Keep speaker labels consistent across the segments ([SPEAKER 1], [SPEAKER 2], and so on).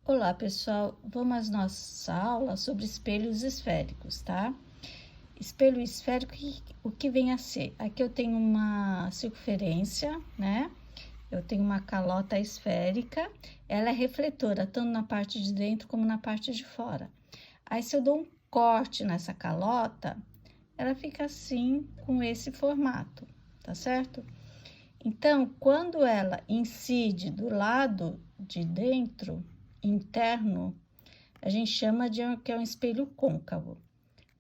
[SPEAKER 1] Olá, pessoal. Vamos às nossas aulas sobre espelhos esféricos, tá? Espelho esférico, o que vem a ser? Aqui eu tenho uma circunferência, né? Eu tenho uma calota esférica, ela é refletora, tanto na parte de dentro como na parte de fora. Aí, se eu dou um corte nessa calota, ela fica assim, com esse formato, tá certo? Então, quando ela incide do lado de dentro, interno, a gente chama de que é um espelho côncavo.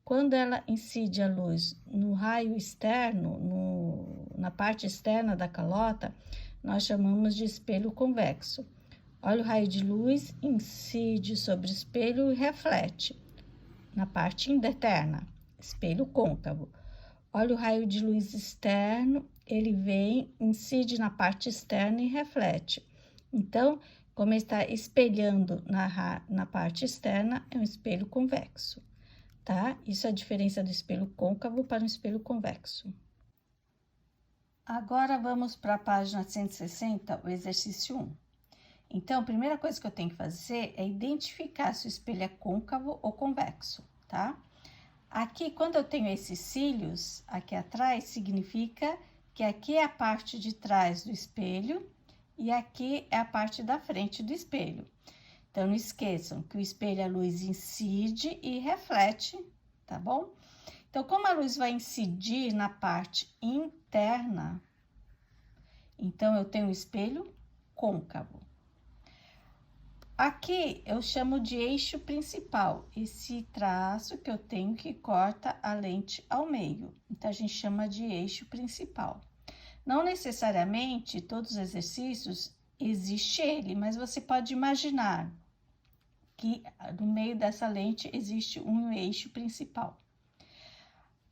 [SPEAKER 1] Quando ela incide a luz no raio externo, na parte externa da calota, nós chamamos de espelho convexo. Olha o raio de luz, incide sobre o espelho e reflete na parte interna, espelho côncavo. Olha o raio de luz externo, ele vem, incide na parte externa e reflete. Então, como ele está espelhando na parte externa, é um espelho convexo, tá? Isso é a diferença do espelho côncavo para um espelho convexo. Agora, vamos para a página 160, o exercício 1. Então, a primeira coisa que eu tenho que fazer é identificar se o espelho é côncavo ou convexo, tá? Aqui, quando eu tenho esses cílios aqui atrás, significa que aqui é a parte de trás do espelho e aqui é a parte da frente do espelho. Então, não esqueçam que o espelho, a luz incide e reflete, tá bom? Então, como a luz vai incidir na parte interna, então eu tenho o espelho côncavo. Aqui eu chamo de eixo principal, esse traço que eu tenho que corta a lente ao meio. Então, a gente chama de eixo principal. Não necessariamente todos os exercícios existe ele, mas você pode imaginar que no meio dessa lente existe um eixo principal.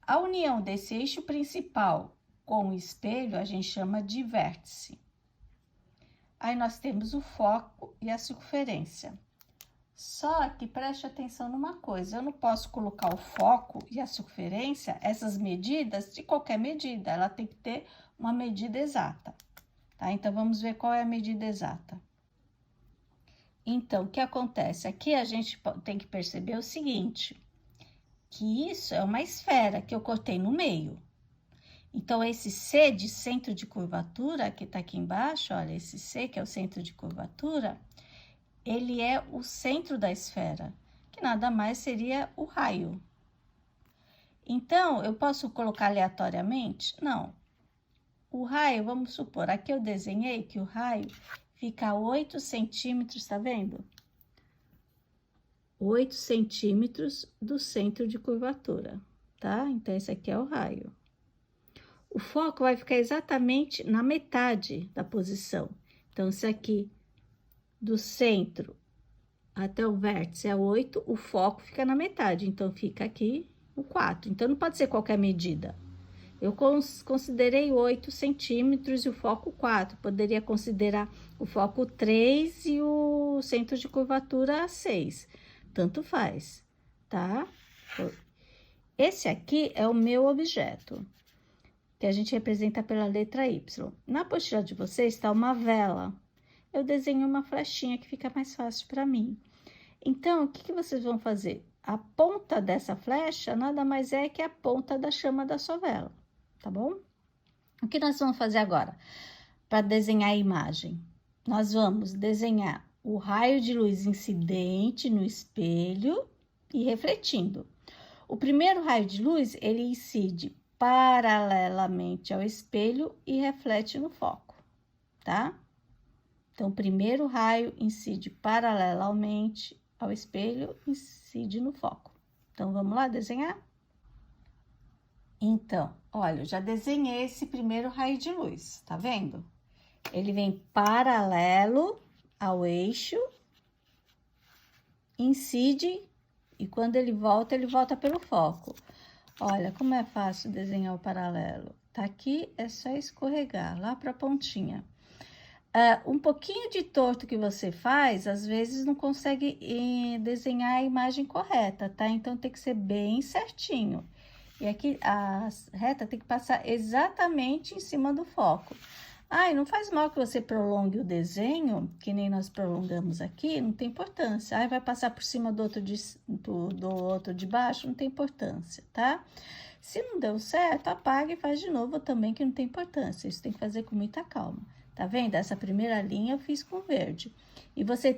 [SPEAKER 1] A união desse eixo principal com o espelho a gente chama de vértice. Aí nós temos o foco e a circunferência. Só que preste atenção numa coisa, eu não posso colocar o foco e a circunferência, essas medidas, de qualquer medida, ela tem que ter uma medida exata, tá? Então, vamos ver qual é a medida exata. Então, o que acontece? Aqui a gente tem que perceber o seguinte, que isso é uma esfera que eu cortei no meio. Então, esse C de centro de curvatura, que tá aqui embaixo, olha, esse C, que é o centro de curvatura, ele é o centro da esfera, que nada mais seria o raio. Então, eu posso colocar aleatoriamente? Não. O raio, vamos supor, aqui eu desenhei que o raio fica a 8 centímetros, tá vendo? 8 centímetros do centro de curvatura, tá? Então, esse aqui é o raio. O foco vai ficar exatamente na metade da posição. Então, se aqui do centro até o vértice é 8, o foco fica na metade. Então, fica aqui o 4. Então, não pode ser qualquer medida. Eu considerei 8 centímetros e o foco 4. Poderia considerar o foco 3 e o centro de curvatura 6. Tanto faz, tá? Esse aqui é o meu objeto, que a gente representa pela letra Y. Na apostila de vocês está uma vela. Eu desenho uma flechinha que fica mais fácil para mim. Então, o que vocês vão fazer? A ponta dessa flecha nada mais é que a ponta da chama da sua vela, tá bom? O que nós vamos fazer agora? Para desenhar a imagem, nós vamos desenhar o raio de luz incidente no espelho e refletindo. O primeiro raio de luz, ele incide paralelamente ao espelho e reflete no foco, tá? Então, o primeiro raio incide paralelamente ao espelho, incide no foco. Então, vamos lá desenhar? Então, olha, eu já desenhei esse primeiro raio de luz, tá vendo? Ele vem paralelo ao eixo, incide, e quando ele volta pelo foco. Olha, como é fácil desenhar o paralelo. Tá aqui, é só escorregar lá para a pontinha. Um pouquinho de torto que você faz, às vezes não consegue desenhar a imagem correta, tá? Então, tem que ser bem certinho. E aqui, a reta tem que passar exatamente em cima do foco. E não faz mal que você prolongue o desenho, que nem nós prolongamos aqui, não tem importância. Vai passar por cima do outro de baixo, não tem importância, tá? Se não deu certo, apaga e faz de novo também, que não tem importância. Isso tem que fazer com muita calma. Tá vendo? Essa primeira linha eu fiz com verde. E você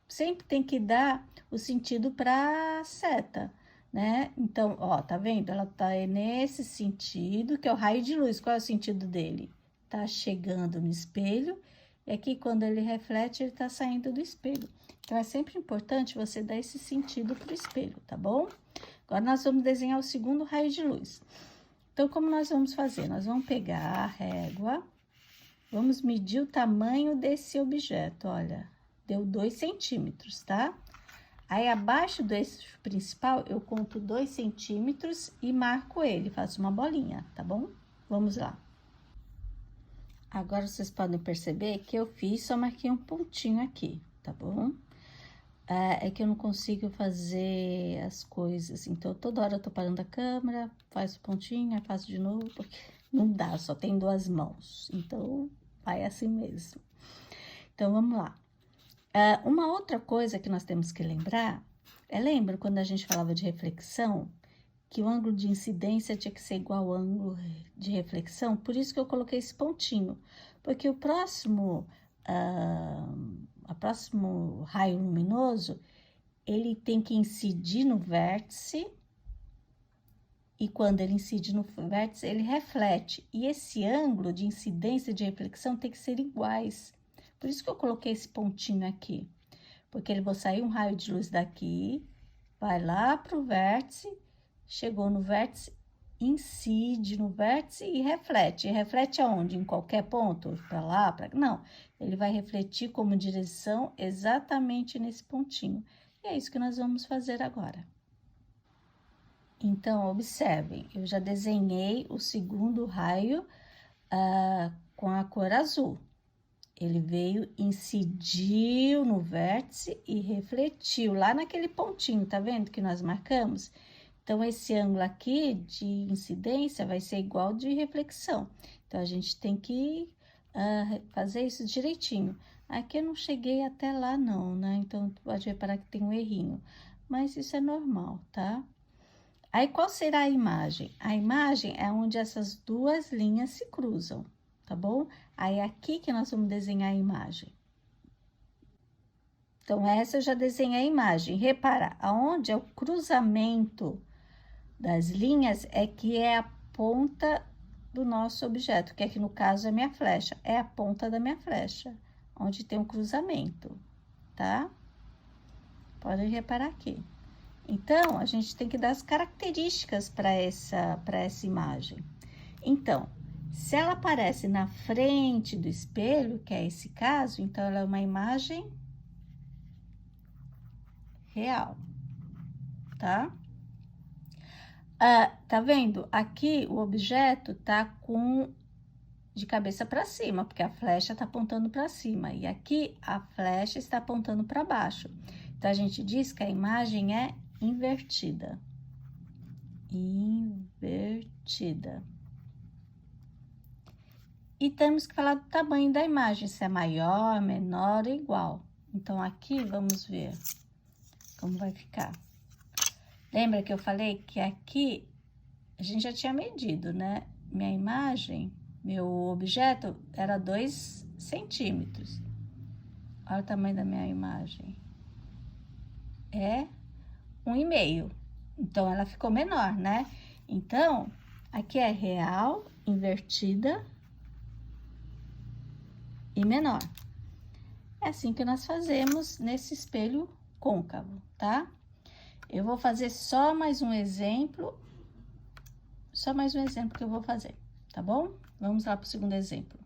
[SPEAKER 1] sempre tem que dar o sentido para a seta, né? Então, ó, tá vendo? Ela tá nesse sentido, que é o raio de luz. Qual é o sentido dele? Tá chegando no espelho, e aqui quando ele reflete, ele tá saindo do espelho. Então, é sempre importante você dar esse sentido pro espelho, tá bom? Agora, nós vamos desenhar o segundo raio de luz. Então, como nós vamos fazer? Nós vamos pegar a régua, vamos medir o tamanho desse objeto, olha, deu 2 centímetros, tá? Aí, abaixo do eixo principal, eu conto 2 centímetros e marco ele, faço uma bolinha, tá bom? Vamos lá. Agora, vocês podem perceber que eu só marquei um pontinho aqui, tá bom? É que eu não consigo fazer as coisas, então toda hora eu tô parando a câmera, faço o pontinho, aí faço de novo, porque não dá, só tem 2 mãos, então vai assim mesmo. Então, vamos lá. Uma outra coisa que nós temos que lembrar, lembra quando a gente falava de reflexão, que o ângulo de incidência tinha que ser igual ao ângulo de reflexão? Por isso que eu coloquei esse pontinho, porque o próximo raio luminoso, ele tem que incidir no vértice, e quando ele incide no vértice, ele reflete. E esse ângulo de incidência e de reflexão tem que ser iguais. Por isso que eu coloquei esse pontinho aqui, porque ele vai sair um raio de luz daqui, vai lá para o vértice, chegou no vértice, incide no vértice e reflete. E reflete aonde? Em qualquer ponto? Para lá, para... Não, ele vai refletir como direção exatamente nesse pontinho. E é isso que nós vamos fazer agora. Então, observem, eu já desenhei o segundo raio com a cor azul. Ele veio, incidiu no vértice e refletiu lá naquele pontinho, tá vendo que nós marcamos? Então, esse ângulo aqui de incidência vai ser igual de reflexão. Então, a gente tem que fazer isso direitinho. Aqui eu não cheguei até lá não, né? Então, pode reparar que tem um errinho. Mas isso é normal, tá? Aí, qual será a imagem? A imagem é onde essas 2 linhas se cruzam, tá bom? Aí, é aqui que nós vamos desenhar a imagem. Então, essa eu já desenhei a imagem. Repara, aonde é o cruzamento das linhas que é a ponta do nosso objeto, que aqui no caso é minha flecha, é a ponta da minha flecha, onde tem um cruzamento, tá? Podem reparar aqui. Então, a gente tem que dar as características para essa imagem. Então, se ela aparece na frente do espelho, que é esse caso, então ela é uma imagem real, tá? Tá vendo? Aqui o objeto tá de cabeça para cima, porque a flecha tá apontando para cima. E aqui a flecha está apontando para baixo. Então, a gente diz que a imagem é invertida. Invertida. E temos que falar do tamanho da imagem, se é maior, menor ou igual. Então, aqui, vamos ver como vai ficar. Lembra que eu falei que aqui a gente já tinha medido, né? Minha imagem, meu objeto era 2 centímetros. Olha o tamanho da minha imagem. É 1,5. Então, ela ficou menor, né? Então, aqui é real, invertida e menor. É assim que nós fazemos nesse espelho côncavo, tá? Eu vou fazer só mais um exemplo que eu vou fazer, tá bom? Vamos lá para o segundo exemplo.